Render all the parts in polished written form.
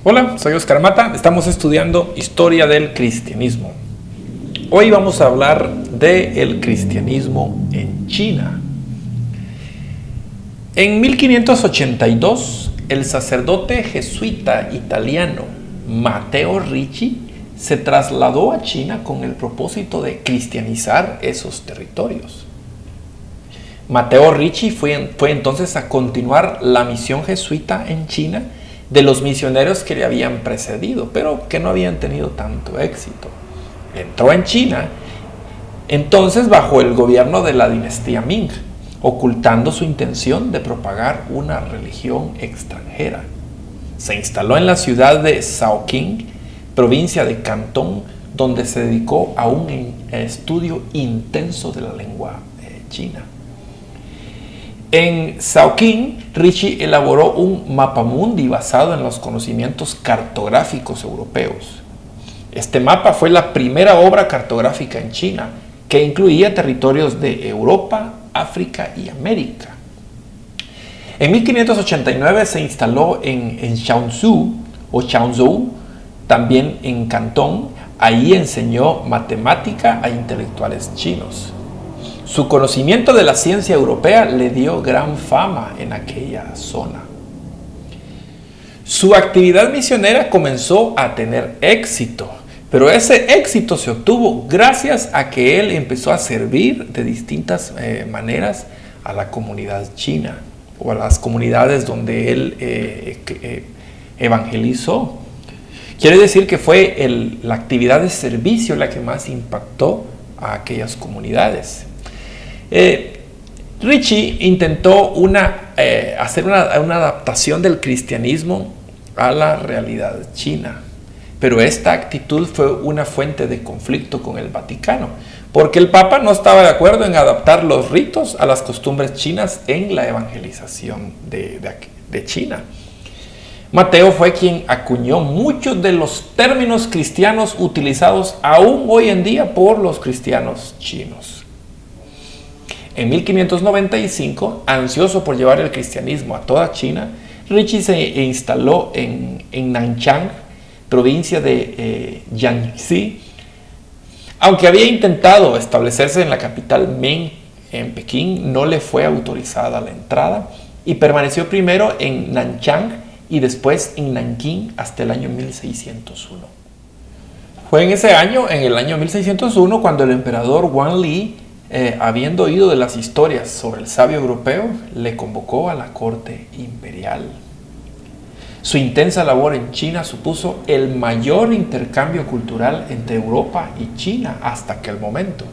Hola, soy Oscar Mata, estamos estudiando Historia del Cristianismo. Hoy vamos a hablar del cristianismo en China. En 1582, el sacerdote jesuita italiano Matteo Ricci se trasladó a China con el propósito de cristianizar esos territorios. Matteo Ricci fue entonces a continuar la misión jesuita en China de los misioneros que le habían precedido, pero que no habían tenido tanto éxito. Entró en China, entonces bajo el gobierno de la dinastía Ming, ocultando su intención de propagar una religión extranjera. Se instaló en la ciudad de Shaoqing, provincia de Cantón, donde se dedicó a un estudio intenso de la lengua china. En Shaoqing, Ricci elaboró un mapamundi basado en los conocimientos cartográficos europeos. Este mapa fue la primera obra cartográfica en China, que incluía territorios de Europa, África y América. En 1589 se instaló en Chaozhou, también en Cantón. Ahí enseñó matemática a intelectuales chinos. Su conocimiento de la ciencia europea le dio gran fama en aquella zona. Su actividad misionera comenzó a tener éxito, pero ese éxito se obtuvo gracias a que él empezó a servir de distintas maneras a la comunidad china o a las comunidades donde él evangelizó. Quiere decir que fue la actividad de servicio la que más impactó a aquellas comunidades. Ricci intentó hacer una adaptación del cristianismo a la realidad china, pero esta actitud fue una fuente de conflicto con el Vaticano, porque el Papa no estaba de acuerdo en adaptar los ritos a las costumbres chinas en la evangelización de China. Mateo fue quien acuñó muchos de los términos cristianos utilizados aún hoy en día por los cristianos chinos. En 1595, ansioso por llevar el cristianismo a toda China, Ricci se instaló en Nanchang, provincia de Jiangxi. Aunque había intentado establecerse en la capital Ming, en Pekín, no le fue autorizada la entrada y permaneció primero en Nanchang y después en Nankín hasta el año 1601. Fue en ese año, en el año 1601, cuando el emperador Wang Li, habiendo oído de las historias sobre el sabio europeo, le convocó a la corte imperial. Su intensa labor en China supuso el mayor intercambio cultural entre Europa y China hasta aquel momento.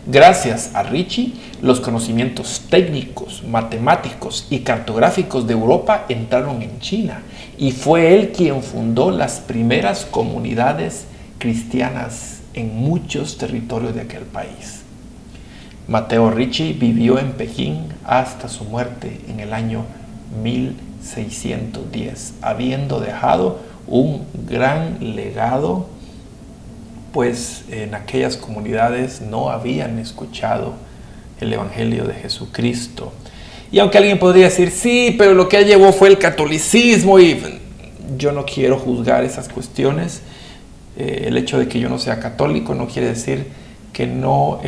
Gracias a Ricci, los conocimientos técnicos, matemáticos y cartográficos de Europa entraron en China, y fue él quien fundó las primeras comunidades cristianas en muchos territorios de aquel país. Matteo Ricci vivió en Pekín hasta su muerte en el año 1610, habiendo dejado un gran legado, pues en aquellas comunidades no habían escuchado el Evangelio de Jesucristo. Y aunque alguien podría decir, sí, pero lo que llevó fue el catolicismo, y yo no quiero juzgar esas cuestiones. El hecho de que yo no sea católico no quiere decir que no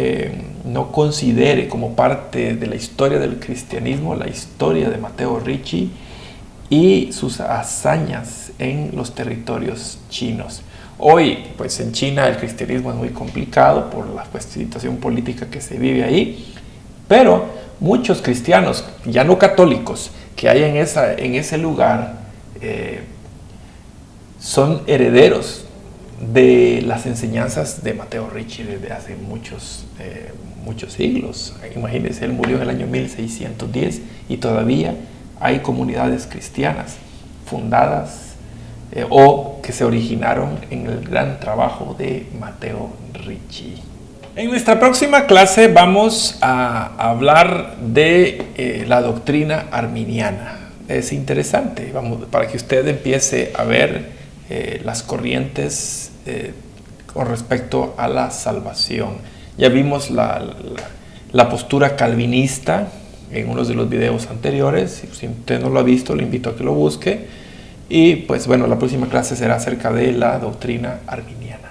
considere como parte de la historia del cristianismo la historia de Matteo Ricci y sus hazañas en los territorios chinos. Hoy, pues en China el cristianismo es muy complicado por la situación política que se vive ahí, pero muchos cristianos, ya no católicos, que hay en ese lugar, son herederos de las enseñanzas de Matteo Ricci desde hace muchos siglos. Imagínense, él murió en el año 1610 y todavía hay comunidades cristianas fundadas o que se originaron en el gran trabajo de Matteo Ricci. En nuestra próxima clase vamos a hablar de la doctrina arminiana. Es interesante, para que usted empiece a ver las corrientes con respecto a la salvación. Ya vimos la postura calvinista en uno de los videos anteriores. Si usted no lo ha visto, le invito a que lo busque. Y pues bueno, la próxima clase será acerca de la doctrina arminiana.